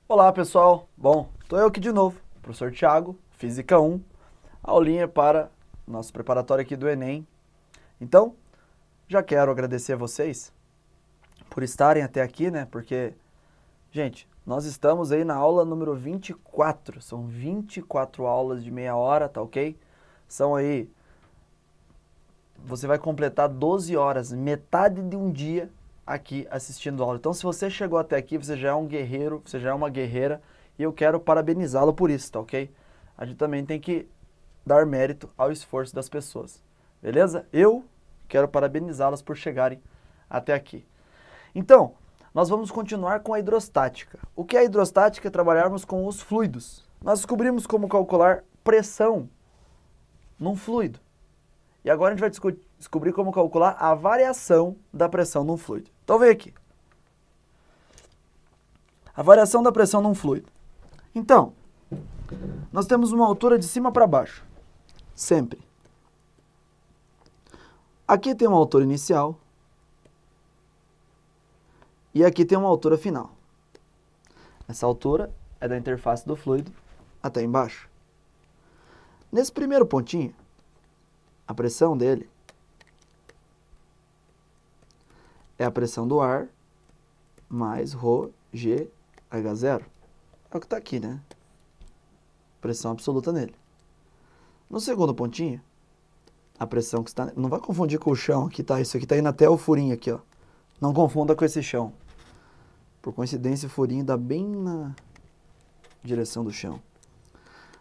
Olá pessoal, bom, estou eu aqui de novo, professor Thiago, Física 1, aulinha para nosso preparatório aqui do Enem. Então, já quero agradecer a vocês por estarem até aqui, né, porque, gente, nós estamos aí na aula número 24, são 24 aulas de meia hora, tá ok? São aí, você vai completar 12 horas, metade de um dia aqui assistindo aula. Então, se você chegou até aqui, você já é um guerreiro, você já é uma guerreira, e eu quero parabenizá-lo por isso, tá ok? A gente também tem que dar mérito ao esforço das pessoas, beleza? Eu quero parabenizá-las por chegarem até aqui. Então, nós vamos continuar com a hidrostática. O que é a hidrostática? Trabalharmos com os fluidos. Nós descobrimos como calcular pressão num fluido. E agora a gente vai descobrir como calcular a variação da pressão num fluido. Então vem aqui. A variação da pressão num fluido. Então, nós temos uma altura de cima para baixo. Sempre. Aqui tem uma altura inicial. E aqui tem uma altura final. Essa altura é da interface do fluido até embaixo. Nesse primeiro pontinho, a pressão dele é a pressão do ar mais ρgH0. É o que está aqui, né? Pressão absoluta nele. No segundo pontinho, a pressão que está... Não vai confundir com o chão aqui, tá? Isso aqui está indo até o furinho aqui, ó. Não confunda com esse chão. Por coincidência, o furinho dá bem na direção do chão.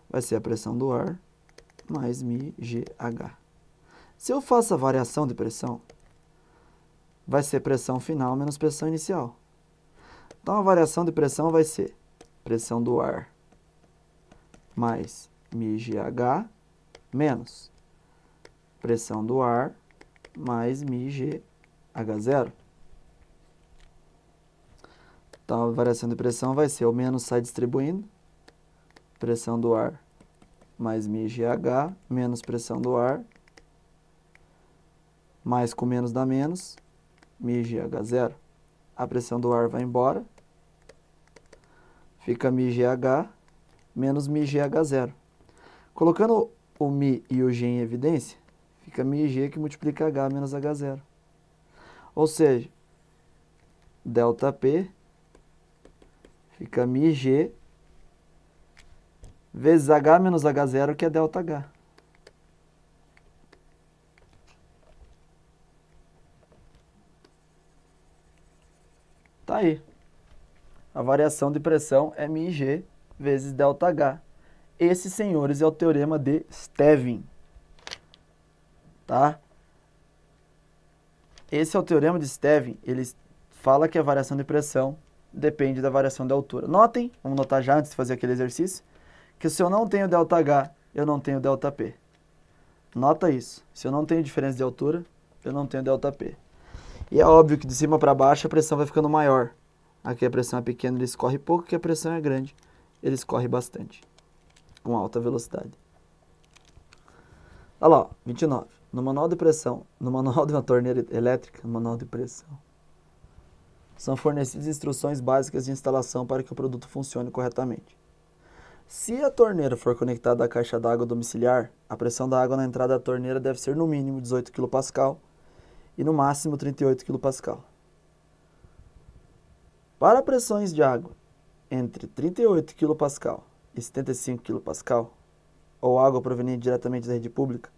Vai ser a pressão do ar mais μgH. Se eu faço a variação de pressão, vai ser pressão final menos pressão inicial. Então, a variação de pressão vai ser pressão do ar mais μgH menos pressão do ar mais μgH0. Então, a variação de pressão vai ser o menos sai distribuindo, pressão do ar mais μgH menos pressão do ar, mais com menos dá menos, μgH0. A pressão do ar vai embora, fica μgH menos μgH0. Colocando o μ e o g em evidência, fica μg que multiplica H menos H0. Ou seja, ΔP fica μg vezes H menos H0, que é ΔH. Tá aí. A variação de pressão é μg vezes ΔH. Esse, senhores, é o teorema de Stevin. Tá? Esse é o teorema de Stevin. Ele fala que a variação de pressão depende da variação de altura. Notem, vamos notar já antes de fazer aquele exercício, que se eu não tenho ΔH, eu não tenho ΔP. Nota isso. Se eu não tenho diferença de altura, eu não tenho ΔP. E é óbvio que de cima para baixo a pressão vai ficando maior. Aqui a pressão é pequena, ele escorre pouco, aqui a pressão é grande, ele escorre bastante, com alta velocidade. Olha lá, ó, 29. No manual de pressão, no manual de uma torneira elétrica, no manual de pressão, são fornecidas instruções básicas de instalação para que o produto funcione corretamente. Se a torneira for conectada à caixa d'água domiciliar, a pressão da água na entrada da torneira deve ser no mínimo 18 kPa e no máximo 38 kPa. Para pressões de água entre 38 kPa e 75 kPa, ou água proveniente diretamente da rede pública,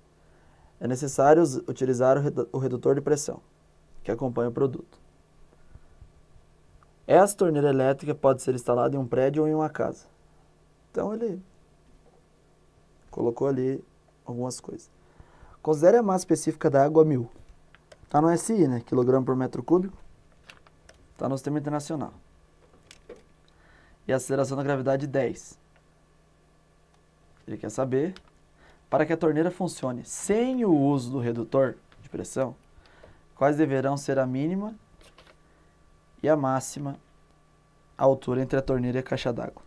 é necessário utilizar o redutor de pressão, que acompanha o produto. Essa torneira elétrica pode ser instalada em um prédio ou em uma casa. Então ele colocou ali algumas coisas. Considere a massa específica da água 1000. Está no SI, né? Quilograma por metro cúbico. Está no sistema internacional. E a aceleração da gravidade 10. Ele quer saber, para que a torneira funcione sem o uso do redutor de pressão, quais deverão ser a mínima e a máxima altura entre a torneira e a caixa d'água.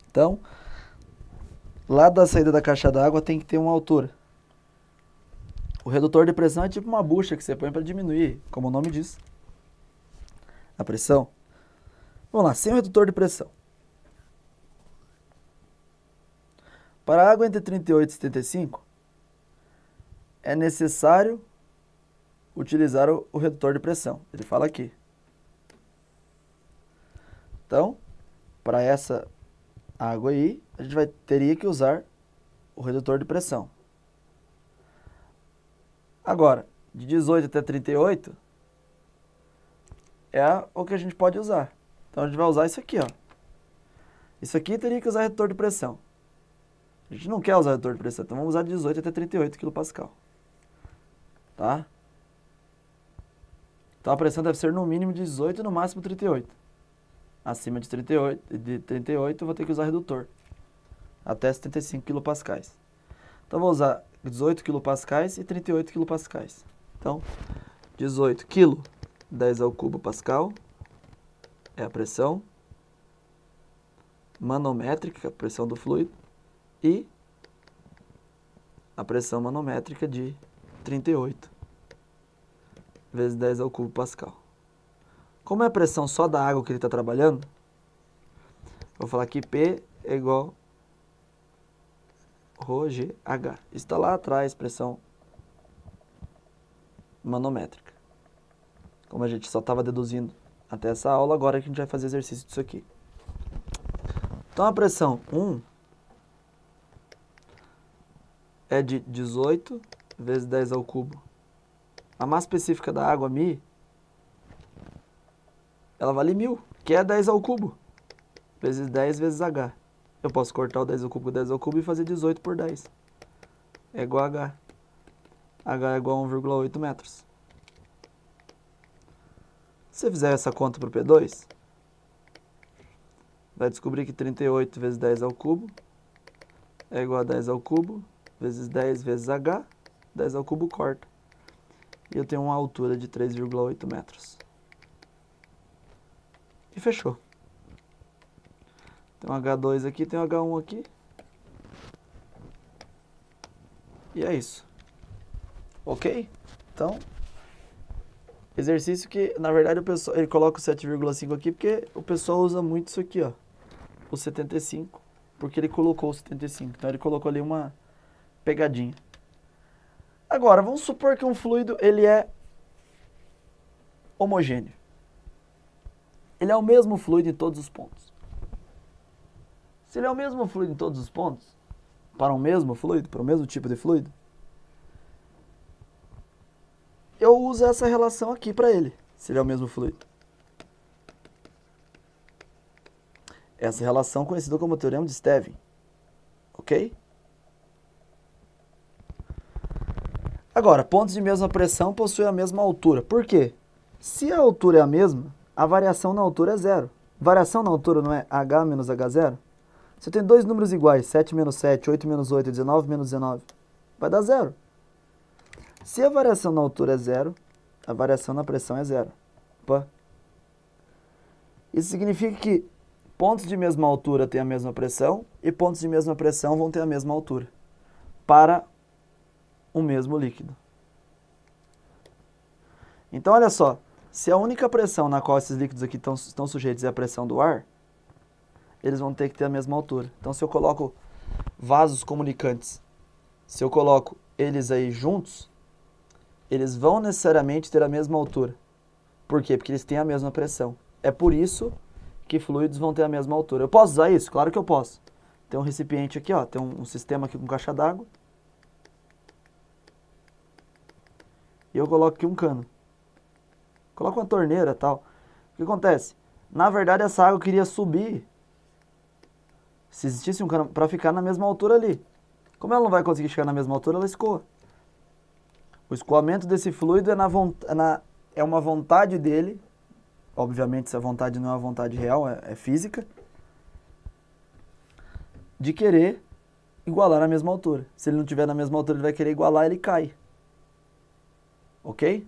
Então, lá da saída da caixa d'água tem que ter uma altura. O redutor de pressão é tipo uma bucha que você põe para diminuir, como o nome diz, a pressão. Vamos lá, sem o redutor de pressão. Para a água entre 38 e 75, é necessário utilizar o redutor de pressão. Ele fala aqui. Então, para essa água aí, a gente teria que usar o redutor de pressão. Agora, de 18 até 38 é o que a gente pode usar. Então, a gente vai usar isso aqui, ó. Isso aqui teria que usar redutor de pressão. A gente não quer usar redutor de pressão, então vamos usar de 18 até 38 kPa. Tá? Então, a pressão deve ser no mínimo 18 e no máximo 38. Acima de 38 eu vou ter que usar redutor. Até 75 kPa. Então, vou usar 18 kPa e 38 kPa. Então, 18 kg, 10 ao cubo pascal, é a pressão manométrica, a pressão do fluido, e a pressão manométrica de 38 vezes 10 ao cubo pascal. Como é a pressão só da água que ele está trabalhando, vou falar que P é igual ρGH. Isso está lá atrás, pressão manométrica. Como a gente só estava deduzindo até essa aula, agora que a gente vai fazer exercício disso aqui. Então, a pressão 1 é de 18 vezes 10 ao cubo. A massa específica da água, μ, ela vale 1000, que é 10 ao cubo, vezes 10 vezes H. Eu posso cortar o 10 ao cubo com 10 ao cubo e fazer 18 por 10. É igual a H. H é igual a 1,8 metros. Se você fizer essa conta para o P2, vai descobrir que 38 vezes 10 ao cubo é igual a 10 ao cubo vezes 10 vezes H. 10 ao cubo corta. E eu tenho uma altura de 3,8 metros. E fechou. Tem um H2 aqui, tem um H1 aqui. E é isso. Ok? Então, exercício que, na verdade, o pessoal, ele coloca o 7,5 aqui porque o pessoal usa muito isso aqui, ó. O 75, porque ele colocou o 75. Então, ele colocou ali uma pegadinha. Agora, vamos supor que um fluido, ele é homogêneo. Ele é o mesmo fluido em todos os pontos. Se ele é o mesmo fluido em todos os pontos, para um mesmo fluido, para o mesmo tipo de fluido, eu uso essa relação aqui para ele, se ele é o mesmo fluido. Essa relação é conhecida como teorema de Stevin. Ok? Agora, pontos de mesma pressão possuem a mesma altura. Por quê? Se a altura é a mesma, a variação na altura é zero. Variação na altura não é H menos H0? Se eu tenho dois números iguais, 7 menos 7, 8 menos 8, 19 menos 19, vai dar zero. Se a variação na altura é zero, a variação na pressão é zero. Opa. Isso significa que pontos de mesma altura têm a mesma pressão e pontos de mesma pressão vão ter a mesma altura para o mesmo líquido. Então, olha só, se a única pressão na qual esses líquidos aqui estão sujeitos é a pressão do ar, eles vão ter que ter a mesma altura. Então, se eu coloco vasos comunicantes, se eu coloco eles aí juntos, eles vão necessariamente ter a mesma altura. Por quê? Porque eles têm a mesma pressão. É por isso que fluidos vão ter a mesma altura. Eu posso usar isso? Claro que eu posso. Tem um recipiente aqui, ó, tem um sistema aqui com caixa d'água. E eu coloco aqui um cano. Coloco uma torneira e tal. O que acontece? Na verdade, essa água queria subir. Se existisse um cano para ficar na mesma altura ali. Como ela não vai conseguir chegar na mesma altura, ela escoa. O escoamento desse fluido é uma vontade dele. Obviamente, essa vontade não é uma vontade real, é física. De querer igualar a mesma altura. Se ele não estiver na mesma altura, ele vai querer igualar, ele cai. Ok?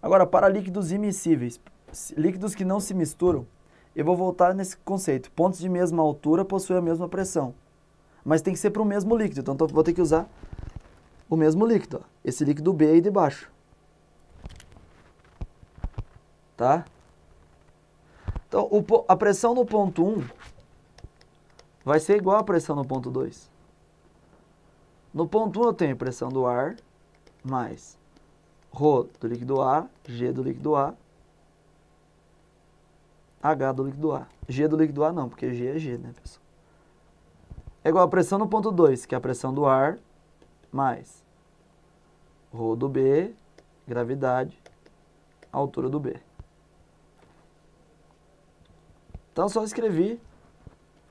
Agora, para líquidos imiscíveis, líquidos que não se misturam, eu vou voltar nesse conceito. Pontos de mesma altura possuem a mesma pressão. Mas tem que ser para o mesmo líquido, então vou ter que usar o mesmo líquido. Ó. Esse líquido B aí de baixo. Tá? Então, a pressão no ponto 1 vai ser igual à pressão no ponto 2. No ponto 1 eu tenho pressão do ar mais ρ do líquido A, G do líquido A, H do líquido A. G do líquido A não, porque G é G, né, pessoal? É igual a pressão no ponto 2, que é a pressão do ar, mais ρ do B, gravidade, altura do B. Então, só escrevi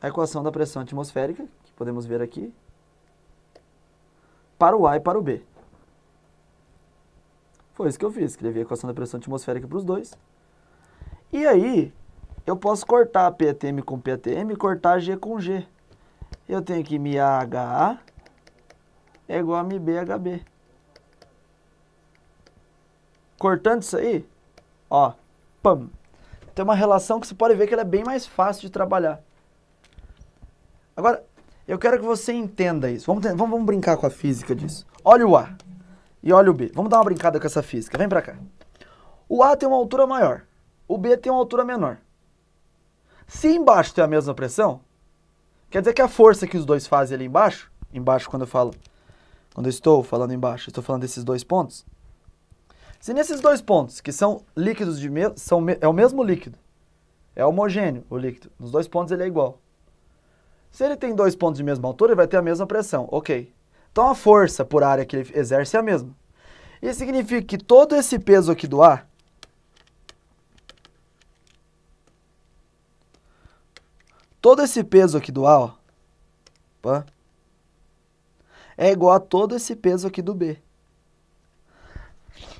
a equação da pressão atmosférica, que podemos ver aqui, para o A e para o B. Foi isso que eu fiz, escrevi a equação da pressão atmosférica para os dois. E aí, eu posso cortar PATM com PATM e cortar G com G. Eu tenho que MAHA é igual a MBHB. Cortando isso aí, ó, pam, tem uma relação que você pode ver que ela é bem mais fácil de trabalhar. Agora, eu quero que você entenda isso. Vamos brincar com a física disso. Olha o A e olha o B. Vamos dar uma brincada com essa física. Vem pra cá. O A tem uma altura maior. O B tem uma altura menor. Se embaixo tem a mesma pressão, quer dizer que a força que os dois fazem ali embaixo, quando eu estou falando embaixo, estou falando desses dois pontos. Se nesses dois pontos, que são líquidos é o mesmo líquido, é homogêneo o líquido, nos dois pontos ele é igual. Se ele tem dois pontos de mesma altura, ele vai ter a mesma pressão, ok. Então a força por área que ele exerce é a mesma. Isso significa que todo esse peso aqui do A, ó, é igual a todo esse peso aqui do B.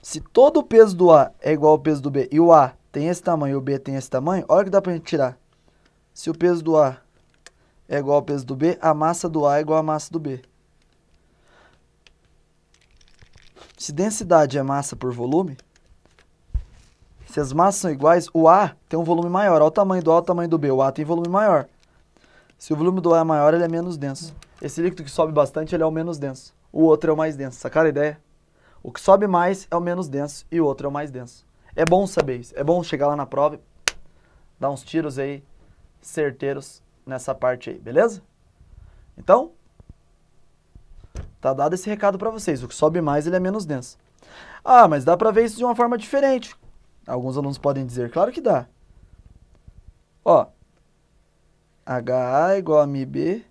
Se todo o peso do A é igual ao peso do B e o A tem esse tamanho e o B tem esse tamanho, olha o que dá pra gente tirar. Se o peso do A é igual ao peso do B, a massa do A é igual à massa do B. Se densidade é massa por volume, se as massas são iguais, o A tem um volume maior. Olha o tamanho do A, o tamanho do B. O A tem volume maior. Se o volume do A é maior, ele é menos denso. Esse líquido que sobe bastante, ele é o menos denso. O outro é o mais denso. Sacaram a ideia? O que sobe mais é o menos denso e o outro é o mais denso. É bom saber isso. É bom chegar lá na prova e dar uns tiros aí certeiros nessa parte aí, beleza? Então, tá dado esse recado para vocês. O que sobe mais, ele é menos denso. Ah, mas dá para ver isso de uma forma diferente. Alguns alunos podem dizer, claro que dá. Ó, HA é igual a MB,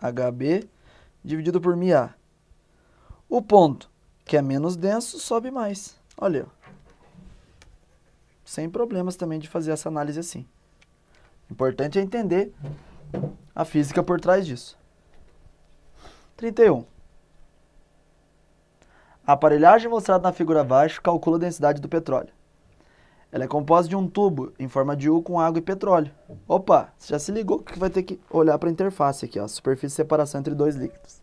HB dividido por MA. O ponto que é menos denso sobe mais. Olha aí, ó. Sem problemas também de fazer essa análise assim. O importante é entender a física por trás disso. 31. A aparelhagem mostrada na figura abaixo calcula a densidade do petróleo. Ela é composta de um tubo em forma de U com água e petróleo. Opa, você já se ligou que vai ter que olhar para a interface aqui, ó, superfície de separação entre dois líquidos.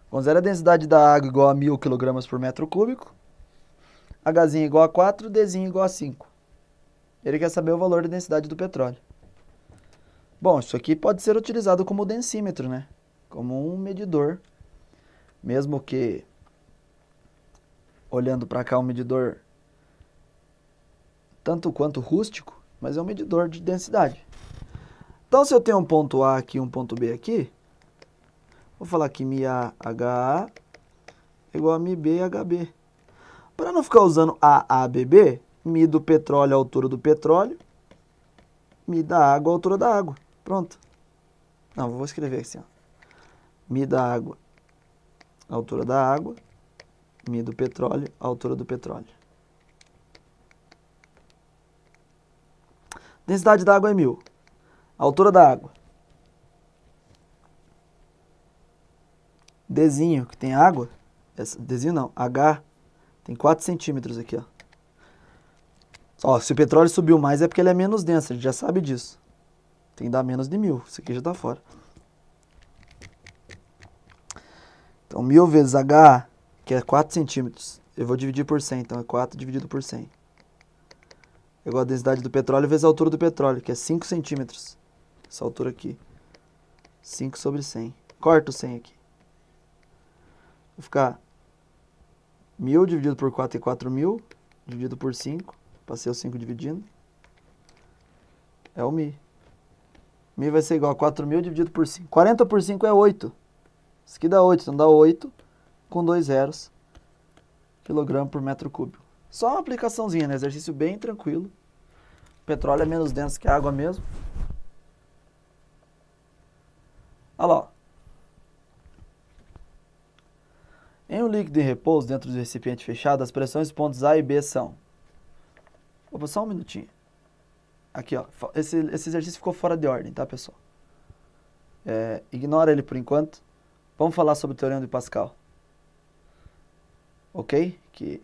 Considere a densidade da água igual a 1000 kg por metro cúbico. Hzinho igual a 4, Dzinho igual a 5. Ele quer saber o valor da densidade do petróleo. Bom, isso aqui pode ser utilizado como densímetro, né? Como um medidor. Mesmo que, olhando para cá, um medidor tanto quanto rústico, mas é um medidor de densidade. Então, se eu tenho um ponto A aqui e um ponto B aqui, vou falar que MAHA é igual a MBHB. Para não ficar usando AABB, Mi do petróleo é a altura do petróleo, Mi da água é a altura da água. Pronto. Não, vou escrever assim, ó. Mi da água, a altura da água, Mi do petróleo, a altura do petróleo. Densidade da água é 1000. A altura da água. Dzinho, que tem água. Dzinho não, H tem 4 centímetros aqui, ó. Ó, se o petróleo subiu mais é porque ele é menos denso, a gente já sabe disso. Tem que dar menos de 1000, isso aqui já tá fora. Então, 1000 vezes H, que é 4 centímetros. Eu vou dividir por 100, então é 4 dividido por 100. Igual a densidade do petróleo vezes a altura do petróleo, que é 5 centímetros. Essa altura aqui. 5 sobre 100. Corta o 100 aqui. Vai ficar 1000 dividido por 4 é 4000, dividido por 5 Passei o 5 dividindo. É o Mi. Mi vai ser igual a 4.000 dividido por 5. 40 por 5 é 8. Isso aqui dá 8, então dá 8 com 2 zeros. Quilograma por metro cúbico. Só uma aplicaçãozinha, né? Exercício bem tranquilo. O petróleo é menos denso que a água mesmo. Olha lá, ó. Em um líquido em repouso, dentro do recipiente fechado, as pressões dos pontos A e B são... Opa, só um minutinho. Aqui, ó. Esse exercício ficou fora de ordem, tá, pessoal? Ignora ele por enquanto. Vamos falar sobre o Teorema de Pascal. Ok? O que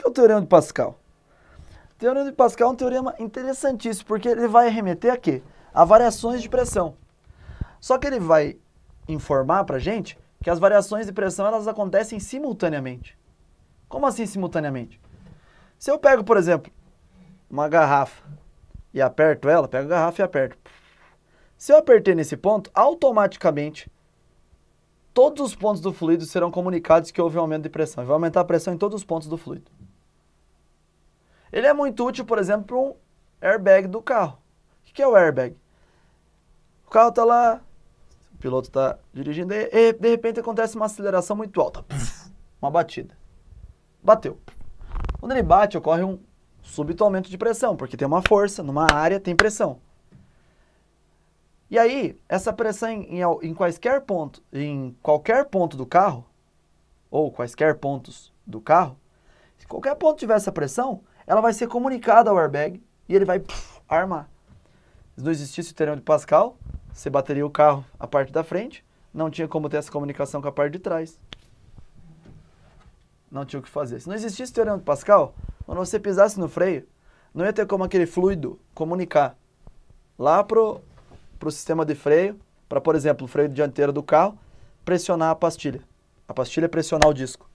é o Teorema de Pascal? O Teorema de Pascal é um teorema interessantíssimo, porque ele vai remeter a quê? A variações de pressão. Só que ele vai informar pra gente que as variações de pressão elas acontecem simultaneamente. Como assim simultaneamente? Se eu pego, por exemplo, uma garrafa e aperto ela, pego a garrafa e aperto. Se eu apertei nesse ponto, automaticamente todos os pontos do fluido serão comunicados que houve um aumento de pressão. Vai aumentar a pressão em todos os pontos do fluido. Ele é muito útil, por exemplo, para um airbag do carro. O que é o airbag? O carro está lá, o piloto está dirigindo e de repente acontece uma aceleração muito alta. Uma batida. Bateu. Quando ele bate, ocorre um súbito aumento de pressão, porque tem uma força, numa área tem pressão. E aí, essa pressão em qualquer ponto do carro, ou quaisquer pontos do carro, se qualquer ponto tiver essa pressão, ela vai ser comunicada ao airbag e ele vai armar. Se não existisse o Teorema de Pascal, você bateria o carro a parte da frente, não tinha como ter essa comunicação com a parte de trás. Não tinha o que fazer. Se não existisse o Teorema de Pascal, quando você pisasse no freio, não ia ter como aquele fluido comunicar lá pro sistema de freio, para, por exemplo, o freio dianteiro do carro, pressionar a pastilha. A pastilha pressionar o disco.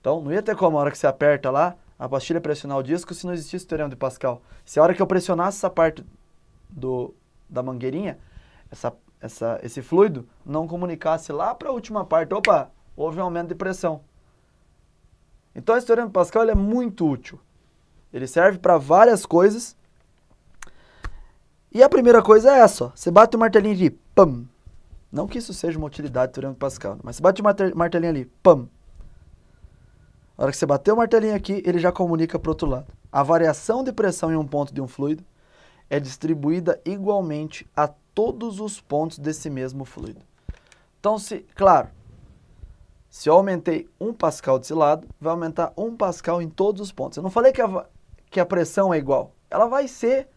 Então, não ia ter como, a hora que você aperta lá, a pastilha pressionar o disco se não existisse o Teorema de Pascal. Se a hora que eu pressionasse essa parte da mangueirinha, esse fluido não comunicasse lá para a última parte, opa, houve um aumento de pressão. Então, esse Teorema de Pascal ele é muito útil. Ele serve para várias coisas. E a primeira coisa é essa, ó. Você bate o martelinho ali, pam. Não que isso seja uma utilidade do Teorema de Pascal, mas você bate o martelinho ali, pam. A hora que você bater o martelinho aqui, ele já comunica para o outro lado. A variação de pressão em um ponto de um fluido é distribuída igualmente a todos os pontos desse mesmo fluido. Então, claro, se eu aumentei 1 Pascal desse lado, vai aumentar 1 Pascal em todos os pontos. Eu não falei que a pressão é igual. Ela vai ser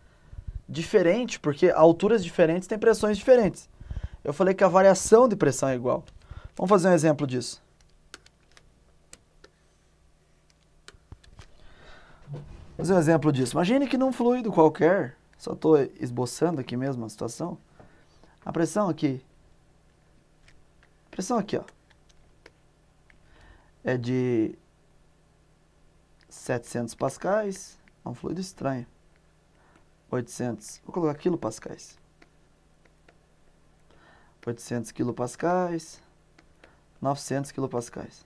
diferente, porque alturas diferentes têm pressões diferentes. Eu falei que a variação de pressão é igual. Vamos fazer um exemplo disso. Vamos fazer um exemplo disso. Imagine que num fluido qualquer, só estou esboçando aqui mesmo a situação, a pressão aqui, ó, é de 700 pascais, é um fluido estranho. 800, vou colocar quilopascais. 800 quilopascais, 900 quilopascais.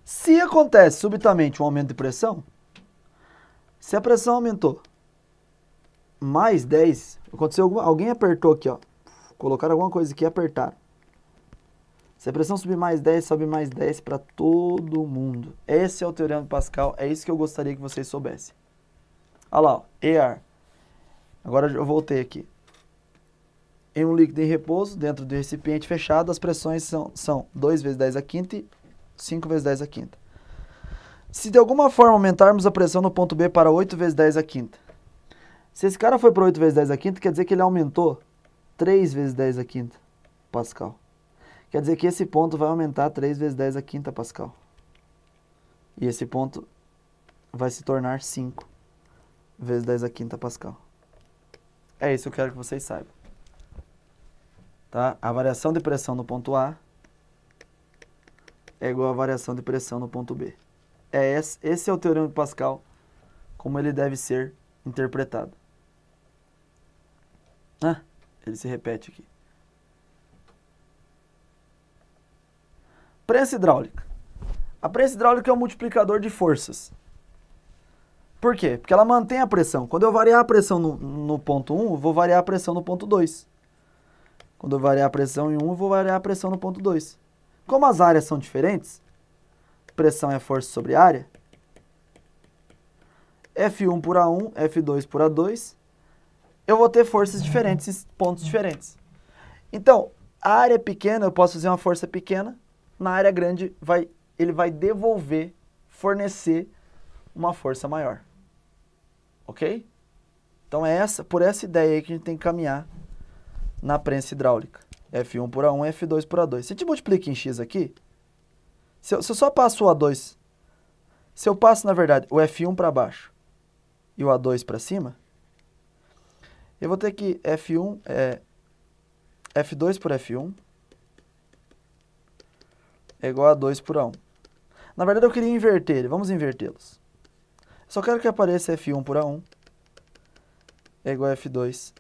Se acontece subitamente um aumento de pressão, se a pressão aumentou mais 10, aconteceu alguém apertou aqui, ó. Colocaram alguma coisa aqui e apertaram. Se a pressão subir mais 10, sobe mais 10 para todo mundo. Esse é o Teorema de Pascal, é isso que eu gostaria que vocês soubessem. Olha lá, ó, ER. Agora eu voltei aqui. Em um líquido em repouso, dentro do recipiente fechado, as pressões são 2 vezes 10 a quinta e 5 vezes 10 a quinta. Se de alguma forma aumentarmos a pressão no ponto B para 8 vezes 10 a quinta. Se esse cara foi para 8 vezes 10 a quinta, quer dizer que ele aumentou 3 vezes 10 a quinta Pascal. Quer dizer que esse ponto vai aumentar 3 vezes 10 a quinta Pascal. E esse ponto vai se tornar 5 vezes 10 a quinta Pascal. É isso que eu quero que vocês saibam. Tá? A variação de pressão no ponto A é igual à variação de pressão no ponto B. Esse é o Teorema de Pascal, como ele deve ser interpretado. Ele se repete aqui. Prensa hidráulica. A prensa hidráulica é um multiplicador de forças. Por quê? Porque ela mantém a pressão. Quando eu variar a pressão no ponto 1, eu vou variar a pressão no ponto 2. Quando eu variar a pressão em 1, eu vou variar a pressão no ponto 2. Como as áreas são diferentes, pressão é força sobre área, F1 por A1, F2 por A2, eu vou ter forças diferentes em pontos diferentes. Então, a área pequena, eu posso fazer uma força pequena, na área grande, ele vai devolver, fornecer uma força maior. Ok? Então, por essa ideia aí que a gente tem que caminhar na prensa hidráulica. F1 por A1, F2 por A2. Se a gente multiplica em X aqui, se eu só passo o A2, se eu passo, na verdade, o F1 para baixo e o A2 para cima, eu vou ter que F2 por F1 é igual a 2 por A1. Na verdade, eu queria inverter ele. Vamos invertê-los. Só quero que apareça F1 por A1 é igual a F2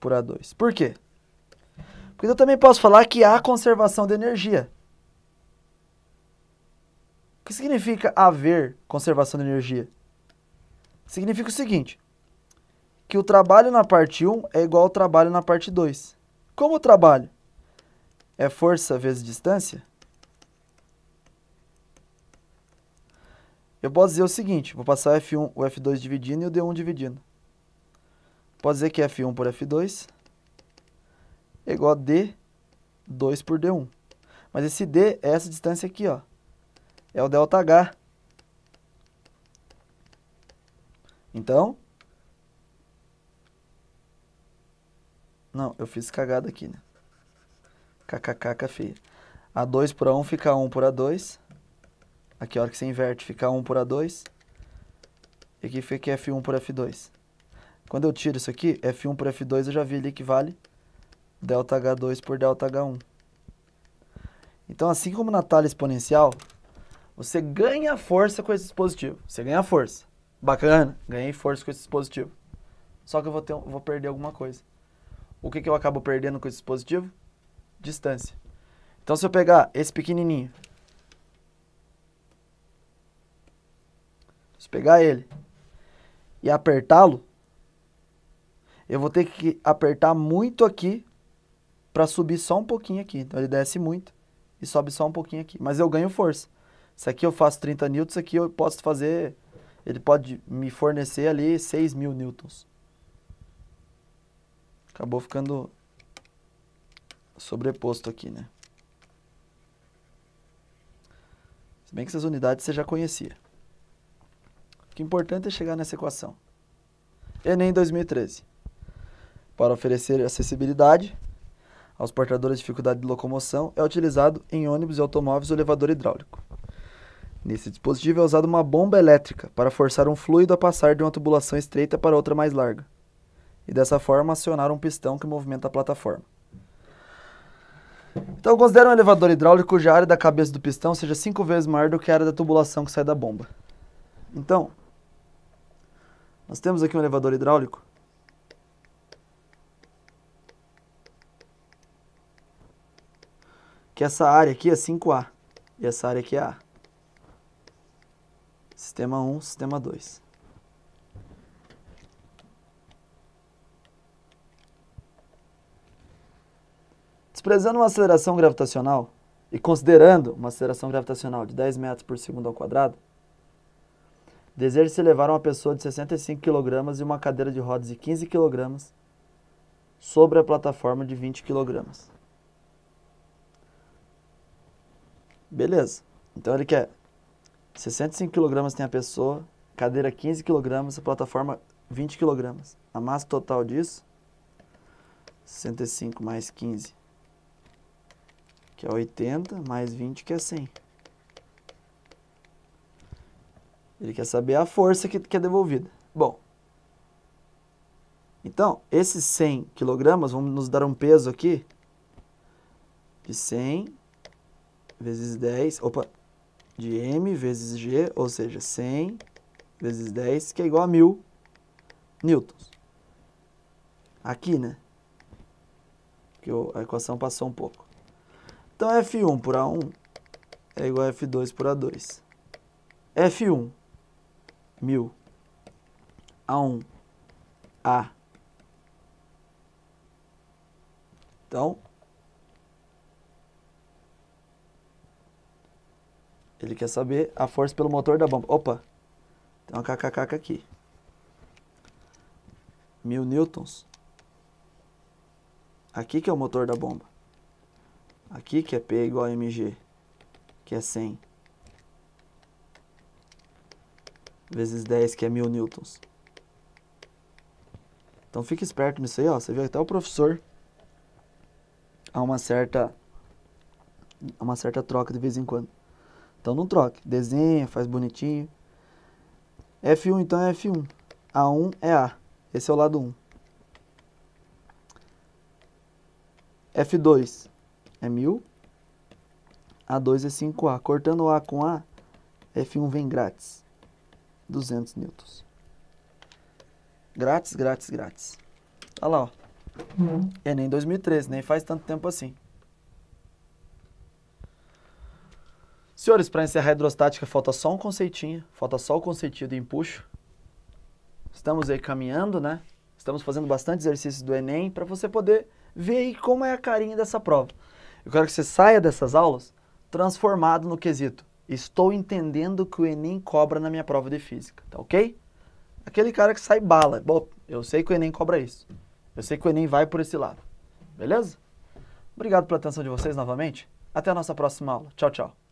por A2. Por quê? Porque eu também posso falar que há conservação de energia. O que significa haver conservação de energia? Significa o seguinte, que o trabalho na parte 1 é igual ao trabalho na parte 2. Como o trabalho é força vezes distância, eu posso dizer o seguinte, vou passar o F2 dividindo e o D1 dividindo. Pode dizer que F1 por F2 é igual a D2 por D1. Mas esse D é essa distância aqui, ó. É o ΔH. Então, não, eu fiz cagada aqui, né? KKK feia. A2 por A1 fica 1 por A2. Aqui, a hora que você inverte, fica 1 por A2. E aqui fica F1 por F2. Quando eu tiro isso aqui, F1 por F2, eu já vi ali que vale ΔH2 por ΔH1. Então, assim como na tabela exponencial, você ganha força com esse dispositivo. Você ganha força. Bacana, ganhei força com esse dispositivo. Só que eu vou perder alguma coisa. O que eu acabo perdendo com esse dispositivo? Distância. Então, se eu pegar esse pequenininho, se eu pegar ele e apertá-lo, eu vou ter que apertar muito aqui para subir só um pouquinho aqui. Então, ele desce muito e sobe só um pouquinho aqui. Mas eu ganho força. Se aqui eu faço 30 newtons, isso aqui eu posso fazer... Ele pode me fornecer ali 6.000 newtons. Acabou ficando sobreposto aqui, né? Se bem que essas unidades você já conhecia. O que é importante é chegar nessa equação. Enem 2013. Para oferecer acessibilidade aos portadores de dificuldade de locomoção, é utilizado em ônibus e automóveis o elevador hidráulico. Nesse dispositivo é usada uma bomba elétrica para forçar um fluido a passar de uma tubulação estreita para outra mais larga. E dessa forma acionar um pistão que movimenta a plataforma. Então, considera um elevador hidráulico cuja área da cabeça do pistão seja 5 vezes maior do que a área da tubulação que sai da bomba. Então, nós temos aqui um elevador hidráulico que essa área aqui é 5A e essa área aqui é A. Sistema 1, sistema 2. Desprezando uma aceleração gravitacional e considerando uma aceleração gravitacional de 10 metros por segundo ao quadrado, deseja-se levar uma pessoa de 65 kg e uma cadeira de rodas de 15 kg sobre a plataforma de 20 kg. Beleza. Então ele quer 65 kg tem a pessoa, cadeira 15 kg, a plataforma 20 kg. A massa total disso, 65 mais 15, que é 80, mais 20, que é 100. Ele quer saber a força que é devolvida. Bom, então, esses 100 kg vão nos dar um peso aqui de 100 vezes 10, de M vezes G, ou seja, 100 vezes 10, que é igual a 1.000 newtons. Aqui, né? Porque a equação passou um pouco. Então, F1 por A1 é igual a F2 por A2. F1, 1.000 A1, A. Então, ele quer saber a força pelo motor da bomba. Opa, tem uma kkk aqui. 1000 newtons. Aqui que é o motor da bomba. Aqui que é P igual a mg, que é 100. Vezes 10, que é 1000 newtons. Então fique esperto nisso aí, ó. Você vê que até o professor há uma certa troca de vez em quando. Então não troque. Desenha, faz bonitinho. F1 então é F1. A1 é A. Esse é o lado 1. F2 é 1000. A2 é 5A. Cortando A com A, F1 vem grátis. 200 newtons. Grátis, grátis, grátis. Olha lá, ó. Enem 2013, nem faz tanto tempo assim. Senhores, para encerrar a hidrostática, falta só um conceitinho. Falta só o conceitinho do empuxo. Estamos aí caminhando, né? Estamos fazendo bastante exercícios do Enem para você poder ver aí como é a carinha dessa prova. Eu quero que você saia dessas aulas transformado no quesito. Estou entendendo o que o Enem cobra na minha prova de física, tá ok? Aquele cara que sai bala. Bom, eu sei que o Enem cobra isso. Eu sei que o Enem vai por esse lado. Beleza? Obrigado pela atenção de vocês novamente. Até a nossa próxima aula. Tchau, tchau.